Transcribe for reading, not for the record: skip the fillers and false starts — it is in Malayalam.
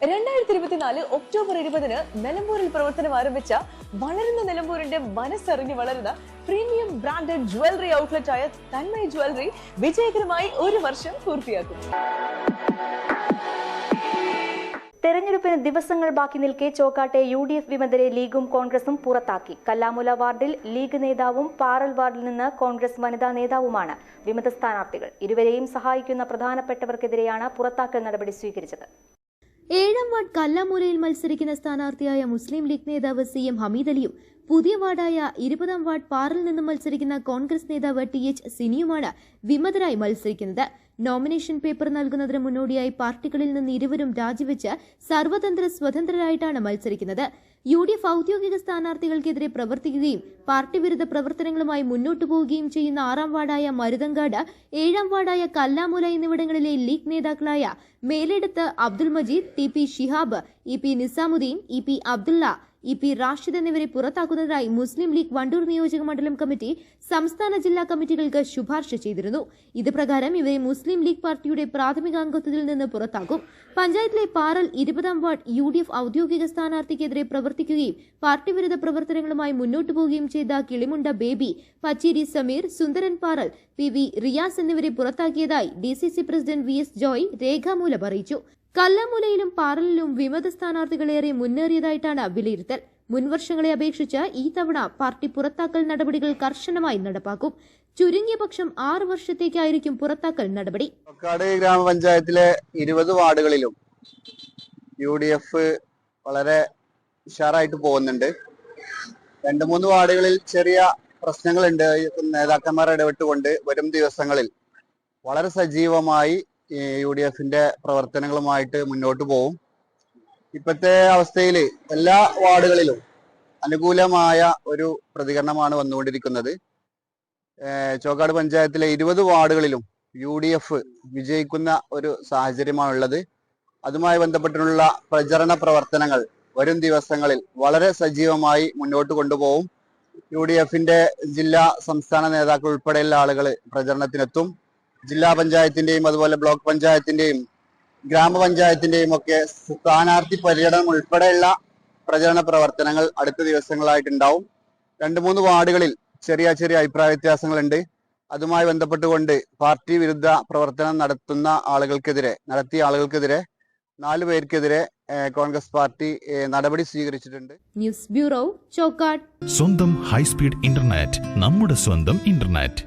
2024 ഒക്ടോബർ 20-ന് നിലമ്പൂരിൽ പ്രവർത്തനം ആരംഭിച്ച വളരുന്ന നിലമ്പൂരിന്റെ മനസ്സറിഞ്ഞ് വളരുന്ന പ്രീമിയം ബ്രാൻഡഡ് ജ്വല്ലറി ഔട്ട്ലെറ്റ് ആയ തന്മയ് ജ്വല്ലറി വിജയകരമായി 1 വർഷം പൂർത്തിയാക്കും. തെരഞ്ഞെടുപ്പിന് ദിവസങ്ങൾ ബാക്കി നിൽക്കെ ചോക്കാട്ടെ UDF വിമതരെ ലീഗും കോൺഗ്രസും പുറത്താക്കി. കല്ലാമുല വാർഡിൽ ലീഗ് നേതാവും പാറൽ വാർഡിൽ നിന്ന് കോൺഗ്രസ് വനിതാ നേതാവുമാണ് വിമത സ്ഥാനാർത്ഥികൾ. ഇരുവരെയും സഹായിക്കുന്ന പ്രധാനപ്പെട്ടവർക്കെതിരെയാണ് പുറത്താക്കൽ നടപടി സ്വീകരിച്ചത്. 7ാം വാർഡ് കല്ലാമൂലയിൽ മത്സരിക്കുന്ന സ്ഥാനാർത്ഥിയായ മുസ്ലിം ലീഗ് നേതാവ് CM ഹമീദ് അലിയും പുതിയ വാർഡായ 20ാം വാർഡ് പാറിൽ നിന്നും മത്സരിക്കുന്ന കോൺഗ്രസ് നേതാവ് TH സിനിയുമാണ് വിമതരായി മത്സരിക്കുന്നത്. നോമിനേഷൻ പേപ്പർ നൽകുന്നതിന് മുന്നോടിയായി പാർട്ടികളിൽ നിന്ന് ഇരുവരും രാജിവെച്ച് സർവതന്ത്ര സ്വതന്ത്രരായിട്ടാണ് മത്സരിക്കുന്നത്. UDF ഔദ്യോഗിക സ്ഥാനാർത്ഥികൾക്കെതിരെ പ്രവർത്തിക്കുകയും പാർട്ടി വിരുദ്ധ പ്രവർത്തനങ്ങളുമായി മുന്നോട്ടു പോവുകയും ചെയ്യുന്ന 6ാം വാർഡായ മരുതങ്കാട്, 7ാം വാർഡായ കല്ലാമൂല എന്നിവിടങ്ങളിലെ ലീഗ് നേതാക്കളായ മേലെടുത്ത് Abdul Majeed, TP Shihab, EP Nizamuddin, EP Abdulla, EP Rashid എന്നിവരെ പുറത്താക്കുന്നതിനായി മുസ്ലിം ലീഗ് വണ്ടൂർ നിയോജക മണ്ഡലം കമ്മിറ്റി സംസ്ഥാന ജില്ലാ കമ്മിറ്റികൾക്ക് ശുപാർശ ചെയ്തിരുന്നു. ഇത് പ്രകാരം ഇവരെ മുസ്ലിം ലീഗ് പാർട്ടിയുടെ പ്രാഥമികാംഗത്വത്തിൽ നിന്ന് പുറത്താക്കും. പഞ്ചായത്തിലെ പാറൽ 20ാം വാർഡ് UDF ഔദ്യോഗിക സ്ഥാനാർത്ഥിക്കെതിരെ പ്രവർത്തിക്കുകയും പാർട്ടി വിരുദ്ധ പ്രവർത്തനങ്ങളുമായി മുന്നോട്ടു പോവുകയും ചെയ്ത കിളിമുണ്ട ബേബി, പച്ചേരി സമീർ, സുന്ദരൻ പാറൽ, PV റിയാസ് എന്നിവരെ പുറത്താക്കിയതായി DCC പ്രസിഡന്റ് VS ജോയ് രേഖാമൂലം അറിയിച്ചു. കല്ലാമൂലയിലും പാറലിലും വിമത സ്ഥാനാർത്ഥികളേറെ മുന്നേറിയതായിട്ടാണ് വിലയിരുത്തൽ. മുൻവർഷങ്ങളെ അപേക്ഷിച്ച് ഈ തവണ പാർട്ടി പുറത്താക്കൽ നടപടികൾ കർശനമായി നടപ്പാക്കും. ചുരുങ്ങിയ പക്ഷം 6 വർഷത്തേക്കായിരിക്കും പുറത്താക്കൽ നടപടി. ചോക്കാട് ഗ്രാമപഞ്ചായത്തിലെ 20 വാർഡുകളിലും UDF വളരെ ഉഷാറായിട്ട് പോകുന്നുണ്ട്. 2-3 വാർഡുകളിൽ ചെറിയ പ്രശ്നങ്ങളുണ്ട്. നേതാക്കന്മാർ ഇടപെട്ടുകൊണ്ട് വരും ദിവസങ്ങളിൽ വളരെ സജീവമായി UDFന്റെ പ്രവർത്തനങ്ങളുമായിട്ട് മുന്നോട്ട് പോകും. ഇപ്പോഴത്തെ അവസ്ഥയിൽ എല്ലാ വാർഡുകളിലും അനുകൂലമായ ഒരു പ്രതികരണമാണ് വന്നുകൊണ്ടിരിക്കുന്നത്. ചോക്കാട് പഞ്ചായത്തിലെ 20 വാർഡുകളിലും UDF വിജയിക്കുന്ന ഒരു സാഹചര്യമാണുള്ളത്. അതുമായി ബന്ധപ്പെട്ടുള്ള പ്രചരണ പ്രവർത്തനങ്ങൾ വരും ദിവസങ്ങളിൽ വളരെ സജീവമായി മുന്നോട്ട് കൊണ്ടുപോകും. UDFന്റെ ജില്ലാ സംസ്ഥാന നേതാക്കൾ ഉൾപ്പെടെയുള്ള ആളുകൾ പ്രചരണത്തിനെത്തും. ജില്ലാ പഞ്ചായത്തിന്റെയും അതുപോലെ ബ്ലോക്ക് പഞ്ചായത്തിന്റെയും ഗ്രാമപഞ്ചായത്തിന്റെയും ഒക്കെ സ്ഥാനാർത്ഥി പര്യടനം ഉൾപ്പെടെയുള്ള പ്രചരണ പ്രവർത്തനങ്ങൾ അടുത്ത ദിവസങ്ങളായിട്ടുണ്ടാവും. 2-3 വാർഡുകളിൽ ചെറിയ അഭിപ്രായ വ്യത്യാസങ്ങളുണ്ട്. അതുമായി ബന്ധപ്പെട്ടുകൊണ്ട് പാർട്ടി വിരുദ്ധ പ്രവർത്തനം നടത്തിയ ആളുകൾക്കെതിരെ 4 പേർക്കെതിരെ കോൺഗ്രസ് പാർട്ടി നടപടി സ്വീകരിച്ചിട്ടുണ്ട്. News bureau, Chokkad. സ്വന്തം ഹൈസ്പീഡ് ഇന്റർനെറ്റ്, നമ്മുടെ സ്വന്തം ഇന്റർനെറ്റ്.